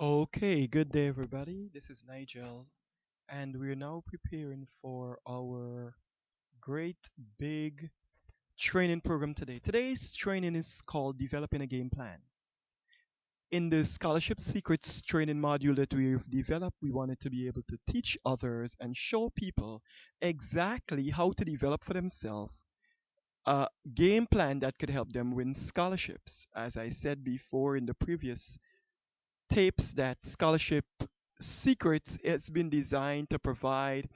Okay, good day everybody. This is Nigel, and we're now preparing for our great big training program today. Today's training is called Developing a Game Plan. In the Scholarship Secrets training module that we've developed, we wanted to be able to teach others and show people exactly how to develop for themselves a game plan that could help them win scholarships. As I said before in the previous tapes, that Scholarship Secrets has been designed to provide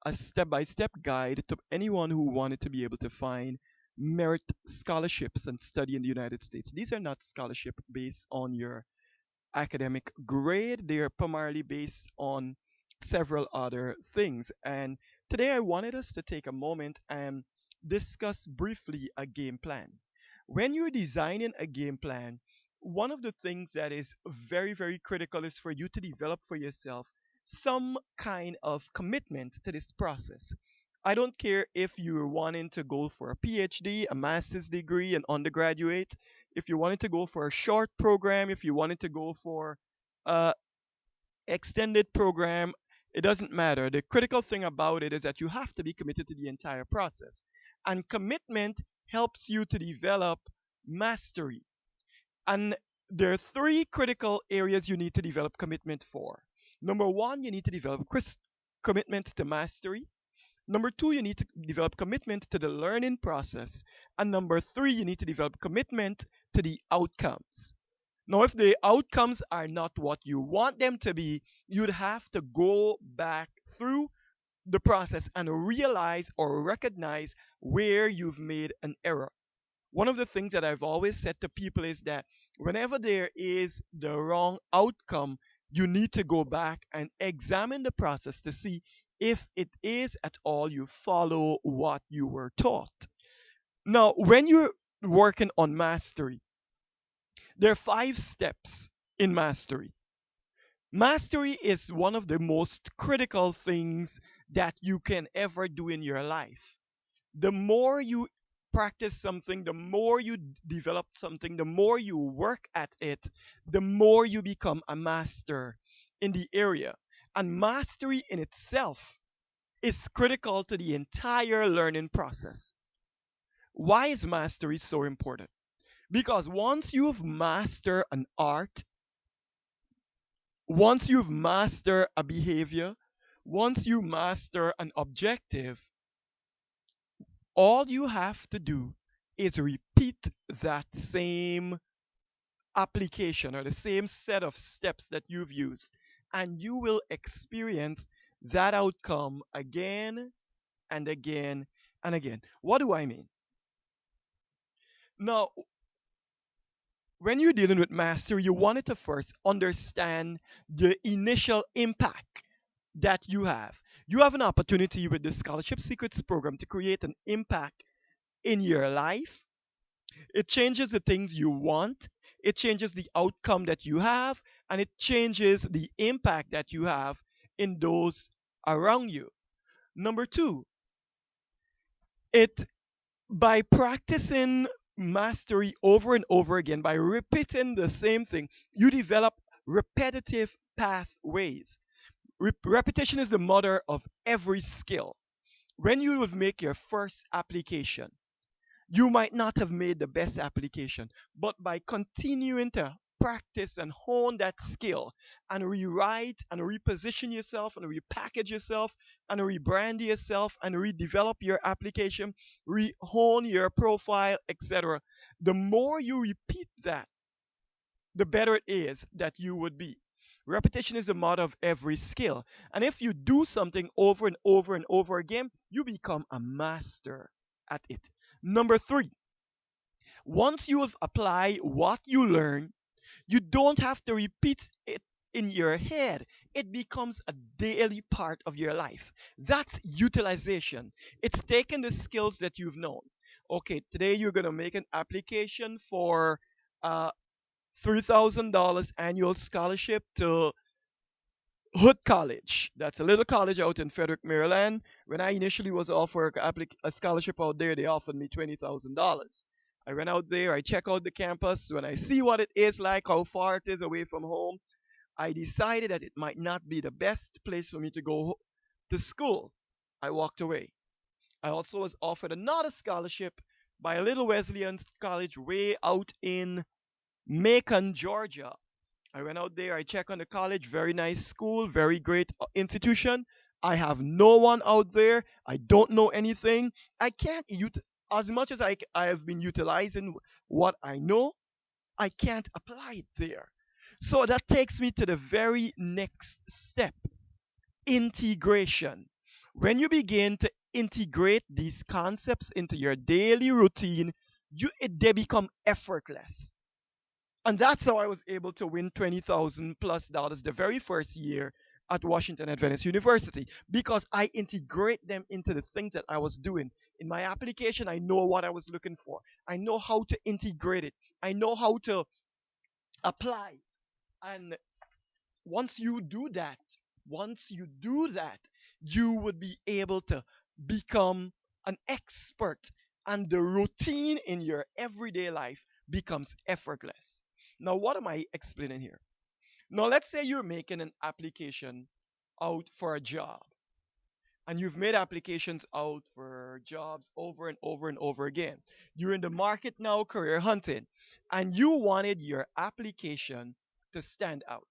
a step by step guide to anyone who wanted to be able to find merit scholarships and study in the United States. These are not scholarship based on your academic grade. They are primarily based on several other things. And today I wanted us to take a moment and discuss briefly a game plan. When you're designing a game plan, one of the things that is very, very critical is for you to develop for yourself some kind of commitment to this process. I don't care if you're wanting to go for a PhD, a master's degree, an undergraduate, if you wanted to go for a short program, if you wanted to go for a extended program, it doesn't matter. The critical thing about it is that you have to be committed to the entire process. And commitment helps you to develop mastery. And there are three critical areas you need to develop commitment for. Number one, you need to develop commitment to mastery. Number two, you need to develop commitment to the learning process. And number three, you need to develop commitment to the outcomes. Now, if the outcomes are not what you want them to be, you'd have to go back through the process and realize or recognize where you've made an error. One of the things that I've always said to people is that whenever there is the wrong outcome, you need to go back and examine the process to see if it is at all you follow what you were taught. Now, when you're working on mastery, there are 5 steps in mastery. Mastery is one of the most critical things that you can ever do in your life. The more you practice something, the more you develop something, the more you work at it, the more you become a master in the area. And mastery in itself is critical to the entire learning process. Why is mastery so important? Because once you've mastered an art, once you've mastered a behavior, once you master an objective, all you have to do is repeat that same application or the same set of steps that you've used, and you will experience that outcome again and again and again. What do I mean? Now, when you're dealing with mastery, you wanted to first understand the initial impact that you have. You have an opportunity with the Scholarship Secrets program to create an impact in your life. It changes the things you want, it changes the outcome that you have, and it changes the impact that you have in those around you. Number two, it by practicing mastery over and over again, by repeating the same thing, you develop repetitive pathways. Repetition is the mother of every skill. When you would make your first application, you might not have made the best application, but by continuing to practice and hone that skill and rewrite and reposition yourself and repackage yourself and rebrand yourself and redevelop your application, rehone your profile, etc., the more you repeat that, the better it is that you would be. Repetition is the mother of every skill. And if you do something over and over and over again, you become a master at it. Number three, once you have applied what you learn, you don't have to repeat it in your head. It becomes a daily part of your life. That's utilization. It's taking the skills that you've known. Okay, today you're going to make an application for a $3,000 annual scholarship to Hood College. That's a little college out in Frederick, Maryland. When I initially was offered a scholarship out there, they offered me $20,000. I went out there, I check out the campus. When I see what it is like, how far it is away from home, I decided that it might not be the best place for me to go to school. I walked away. I also was offered another scholarship by a little Wesleyan college way out in Macon, Georgia. I went out there, I checked on the college, very nice school, very great institution. I have no one out there. I don't know anything. I can't as much as I have been utilizing what I know, I can't apply it there. So that takes me to the very next step, integration. When you begin to integrate these concepts into your daily routine, they become effortless. And that's how I was able to win $20,000+ the very first year at Washington Adventist University, because I integrate them into the things that I was doing. In my application, I know what I was looking for. I know how to integrate it. I know how to apply. And once you do that, once you do that, you would be able to become an expert, and the routine in your everyday life becomes effortless. Now, what am I explaining here? Now, let's say you're making an application out for a job, and you've made applications out for jobs over and over and over again. You're in the market now, career hunting, and you wanted your application to stand out.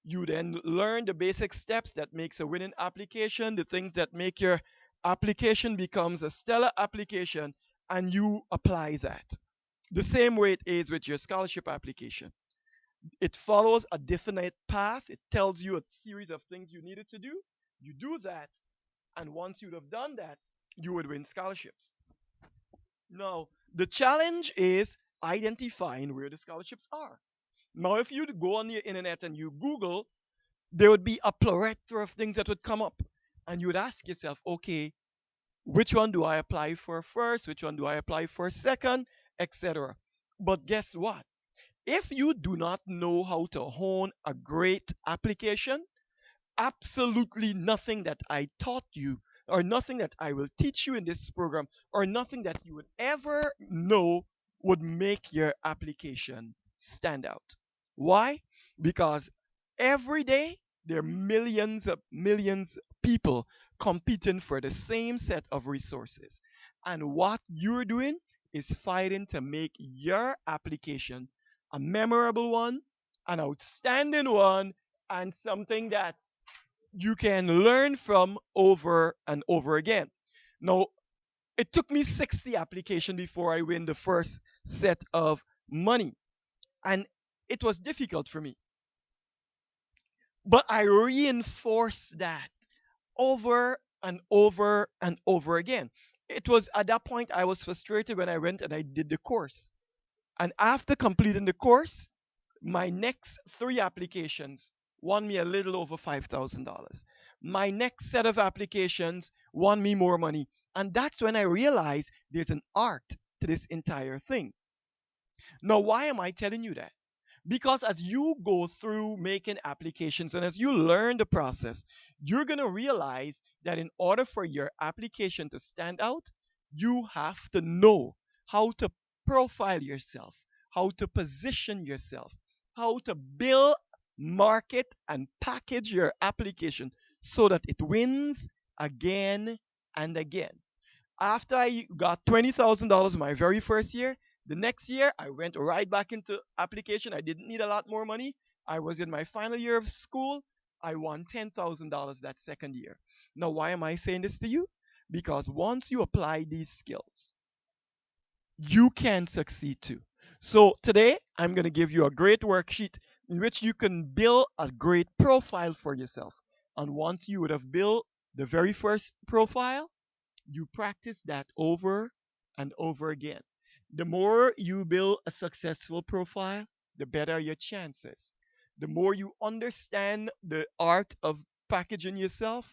You then learn the basic steps that makes a winning application, the things that make your application becomes a stellar application, and you apply that. The same way it is with your scholarship application. It follows a definite path. It tells you a series of things you needed to do. You do that, and once you'd have done that, you would win scholarships. Now, the challenge is identifying where the scholarships are. Now, if you go on the internet and you Google, there would be a plethora of things that would come up. And you would ask yourself, okay, which one do I apply for first? Which one do I apply for second? Etc. But guess what? If you do not know how to hone a great application, absolutely nothing that I taught you, or nothing that I will teach you in this program, or nothing that you would ever know would make your application stand out. Why? Because every day there are millions of people competing for the same set of resources. And what you're doing is fighting to make your application a memorable one, an outstanding one, and something that you can learn from over and over again. Now, it took me 60 applications before I win the first set of money. And it was difficult for me. But I reinforced that over and over and over again. It was at that point I was frustrated when I went and I did the course. And after completing the course, my next three applications won me a little over $5,000. My next set of applications won me more money. And that's when I realized there's an art to this entire thing. Now, why am I telling you that? Because as you go through making applications and as you learn the process, you're going to realize that in order for your application to stand out, you have to know how to profile yourself, how to position yourself, how to build, market, and package your application so that it wins again and again. After I got $20,000 my very first year, the next year I went right back into application. I didn't need a lot more money. I was in my final year of school. I won $10,000 that second year. Now, why am I saying this to you? Because once you apply these skills, you can succeed too. So today I'm going to give you a great worksheet in which you can build a great profile for yourself. And once you would have built the very first profile, you practice that over and over again. The more you build a successful profile, the better your chances. The more you understand the art of packaging yourself,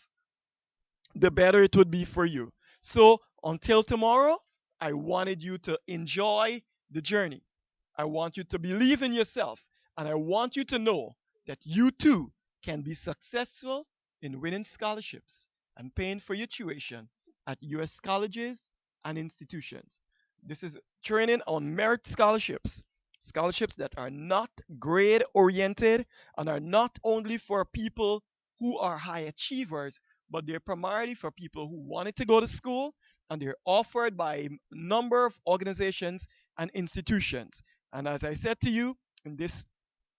the better it would be for you. So until tomorrow, I wanted you to enjoy the journey. I want you to believe in yourself. And I want you to know that you too can be successful in winning scholarships and paying for your tuition at US colleges and institutions. This is training on merit scholarships. scholarships that are not grade oriented and are not only for people who are high achievers, but they're primarily for people who wanted to go to school, and they're offered by a number of organizations and institutions. And as I said to you, in this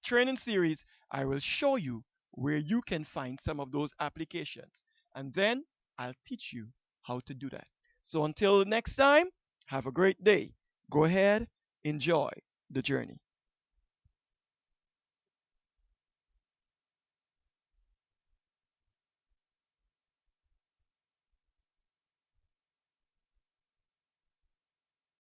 training series, I will show you where you can find some of those applications. And then I'll teach you how to do that. So until next time, have a great day. Go ahead, enjoy the journey.